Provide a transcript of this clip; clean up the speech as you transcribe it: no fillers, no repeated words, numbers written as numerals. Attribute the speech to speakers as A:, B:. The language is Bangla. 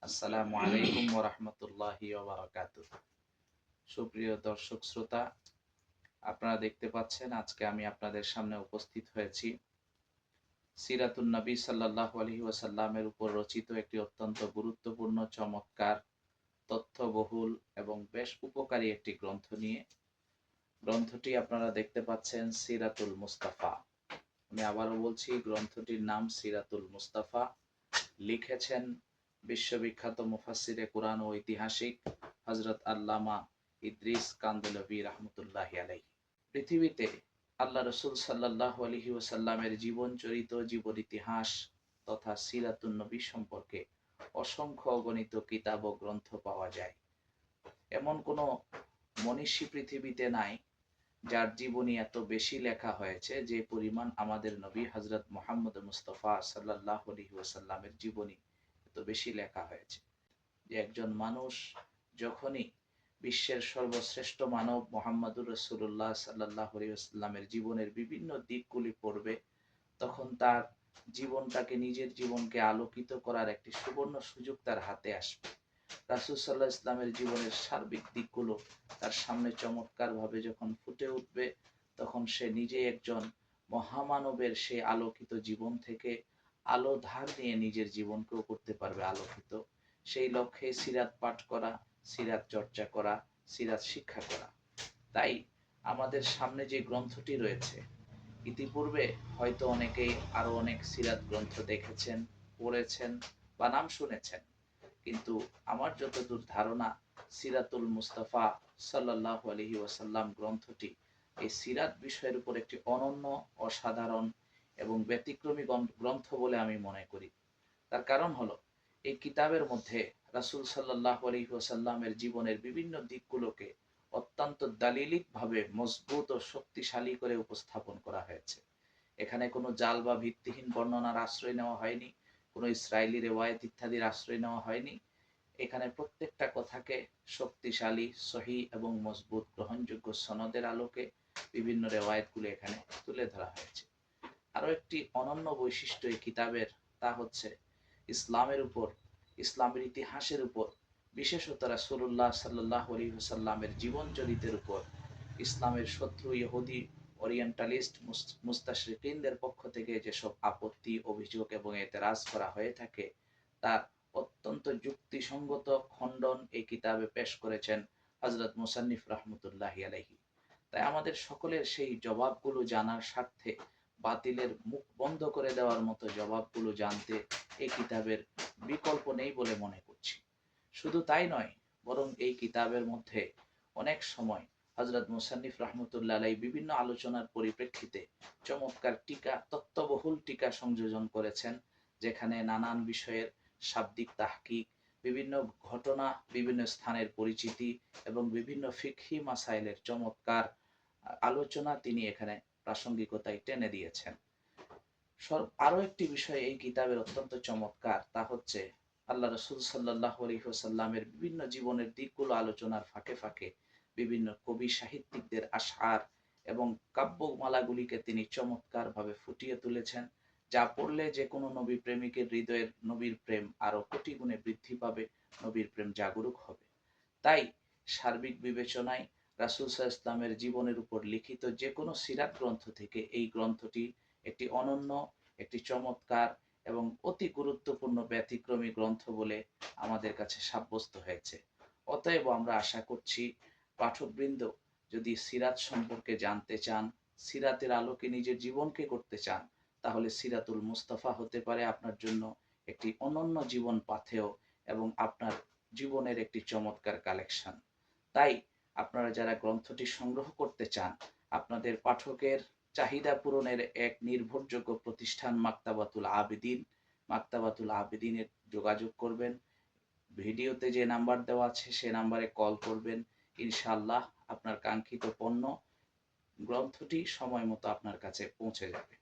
A: আসসালামু আলাইকুম ওয়া রাহমাতুল্লাহি ওয়া বারাকাতুহু। সুপ্রিয় দর্শক শ্রোতা, আপনারা দেখতে পাচ্ছেন আজকে আমি আপনাদের সামনে উপস্থিত হয়েছি সিরাতুন নবী সাল্লাল্লাহু আলাইহি ওয়াসাল্লামের উপর রচিত একটি অত্যন্ত গুরুত্বপূর্ণ, চমৎকার, তথ্যবহুল এবং বেশ উপকারী একটি গ্রন্থ নিয়ে। গ্রন্থটি আপনারা দেখতে পাচ্ছেন সিরাতুল মুস্তাফা। আমি আবারও বলছি, গ্রন্থটির নাম সিরাতুল মুস্তাফা। লিখেছেন বিশ্ববিখ্যাত মুফাসসিরে কুরআন ও ঐতিহাসিক হযরত আল্লামা ইদ্রিস কান্দলভী রাহমাতুল্লাহি আলাইহি। পৃথিবীতে আল্লাহ রাসূল সাল্লাল্লাহু আলাইহি ওয়াসাল্লামের জীবন চরিত, জীবন ইতিহাস তথা সিরাতুন নবী সম্পর্কে অসংখ্য অগণিত কিতাব ও গ্রন্থ পাওয়া যায়। এমন কোনো মনীষী পৃথিবীতে নাই যার জীবনী এত বেশি লেখা হয়েছে যে পরিমাণ আমাদের নবী হযরত মুহাম্মদ মুস্তাফা সাল্লাল্লাহু আলাইহি ওয়াসাল্লামের জীবনী এত বেশি লেখা হয়েছে যে একজন মানুষ যখনই বিশ্বের সর্বশ্রেষ্ঠ মানব মুহাম্মদুর রাসূলুল্লাহ সাল্লাল্লাহু আলাইহি ওয়াসাল্লামের জীবনের বিভিন্ন দিকগুলি পড়বে, তখন তার জীবনটাকে, নিজের জীবনকে আলোকিত করার একটি সুবর্ণ সুযোগ তার হাতে আসবে। রাসূল সাল্লাল্লাহু আলাইহি ওয়াসাল্লামের জীবনের সার্বিক দিকগুলো তার সামনে চমৎকারভাবে যখন ফুটে উঠবে, তখন সে নিজে একজন মহামানবের সেই আলোকিত জীবন থেকে আলো ধার নিয়ে নিজের জীবনকেও করতে পারবে আলোকিত। সেই লক্ষ্যে সিরাত পাঠ করা, সিরাত চর্চা করা, সিরাত শিক্ষা করা। তাই আমাদের সামনে যে গ্রন্থটি রয়েছে, ইতিপূর্বে হয়তো অনেকেই আরো অনেক সিরাত গ্রন্থ দেখেছেন, পড়েছেন বা নাম শুনেছেন, কিন্তু আমার যতদূর ধারণা, সিরাতুল মুস্তাফা সাল্লাল্লাহু আলাইহি ওয়াসাল্লাম গ্রন্থটি এই সিরাত বিষয়ের উপর একটি অনন্য, অসাধারণ এবং ব্যতিক্রমী গ্রন্থ বলে আমি মনে করি। তার কারণ হলো, এই কিতাবের মধ্যে রাসূল সাল্লাল্লাহু আলাইহি ওয়াসাল্লামের জীবনের বিভিন্ন দিকগুলোকে অত্যন্ত দালিলিকভাবে মজবুত ও শক্তিশালী করে উপস্থাপন করা হয়েছে। এখানে কোনো জাল বা ভিত্তিহীন বর্ণনার আশ্রয় নেওয়া হয়নি, কোনো ইসরায়েলি রেওয়ায়েত ইত্যাদির আশ্রয় নেওয়া হয়নি। এখানে প্রত্যেকটা কথাকে শক্তিশালী, সহিহ এবং মজবুত গ্রহণযোগ্য সনদের আলোকে বিভিন্ন রেওয়ায়েতগুলো এখানে তুলে ধরা হয়েছে। আরো একটি অনন্য বৈশিষ্ট্য এই কিতাবের, তা হচ্ছে ইসলামের উপর, ইসলামের ইতিহাসের উপর, বিশেষত রাসূলুল্লাহ সাল্লাল্লাহু আলাইহি ওয়াসাল্লামের জীবন চরিতের উপর ইসলামের শত্রু ইহুদি, ওরিয়েন্টালিস্ট, মুস্তাশরিকিনদের পক্ষ থেকে যেসব আপত্তি, অভিযোগ এবং এতেরাজ করা হয়ে থাকে, তার অত্যন্ত যুক্তিসঙ্গত খণ্ডন এই কিতাবে পেশ করেছেন হযরত মুসান্নিফ রাহমাতুল্লাহি আলাইহি। তাই আমাদের সকলের সেই জবাবগুলো জানার স্বার্থে, বাতিলের মুখ বন্ধ করে দেওয়ার মতো জবাবগুলো জানতে এই কিতাবের বিকল্প নেই বলে মনে করছি। শুধু তাই নয়, বরং এই কিতাবের মধ্যে অনেক সময় হযরত মুসান্নিফ রাহমাতুল্লাহ আলাইহি বিভিন্ন আলোচনার পরিপ্রেক্ষিতে চমৎকার টিকা, তত্ত্ববহুল টিকা সংযোজন করেছেন, যেখানে নানান বিষয়ের শাব্দিক তাহকিক, বিভিন্ন ঘটনা, বিভিন্ন স্থানের পরিচিতি এবং বিভিন্ন ফিকহি মাসাইলের চমৎকার আলোচনা তিনি এখানে প্রাসঙ্গিকতায় টেনে দিয়েছেন। আরো একটি বিষয় এই কিতাবের অত্যন্ত চমৎকার, তা হচ্ছে আল্লাহ রাসূল সাল্লাল্লাহু আলাইহি ওয়াসাল্লামের বিভিন্ন জীবনের দিকগুলো আলোচনার ফাঁকে ফাঁকে বিভিন্ন কবি সাহিত্যিকদের আশআর এবং কাব্যমালাগুলিকে তিনি চমৎকারভাবে ফুটিয়ে তুলেছেন, যা পড়লে যে কোনো নবী প্রেমিকের হৃদয়ের নবীর প্রেম আরো কোটি গুণে বৃদ্ধি পাবে, নবীর প্রেম জাগরুক হবে। তাই সার্বিক বিবেচনায় রাসূল সাল্লাল্লাহু আলাইহি ওয়াসাল্লামের জীবনের উপর লিখিত যে কোনো সিরাত গ্রন্থ থেকে এই গ্রন্থটি একটি অনন্য, একটি চমৎকার এবং অতি গুরুত্বপূর্ণ ব্যতিক্রমী গ্রন্থ বলে আমাদের কাছে সাব্যস্ত হয়েছে। অতএব আমরা আশা করছি, পাঠকবৃন্দ যদি সিরাত সম্পর্কে জানতে চান, সিরাতের আলোকে নিজের জীবনকে করতে চান, তাহলে সিরাতুল মুস্তাফা হতে পারে আপনার জন্য একটি অনন্য জীবন পাথেয় এবং আপনার জীবনের একটি চমৎকার কালেকশন। তাই আপনারা যারা গ্রন্থটি সংগ্রহ করতে চান, আপনাদের পাঠকের চাহিদা পূরণের এক নির্ভরযোগ্য প্রতিষ্ঠান মাকতাবাতুল আবেদিনে যোগাযোগ করবেন। ভিডিওতে যে নাম্বার দেওয়া আছে সে নাম্বারে কল করবেন। ইনশাআল্লাহ আপনার কাঙ্ক্ষিত পণ্য, গ্রন্থটি সময় মতো আপনার কাছে পৌঁছে যাবে।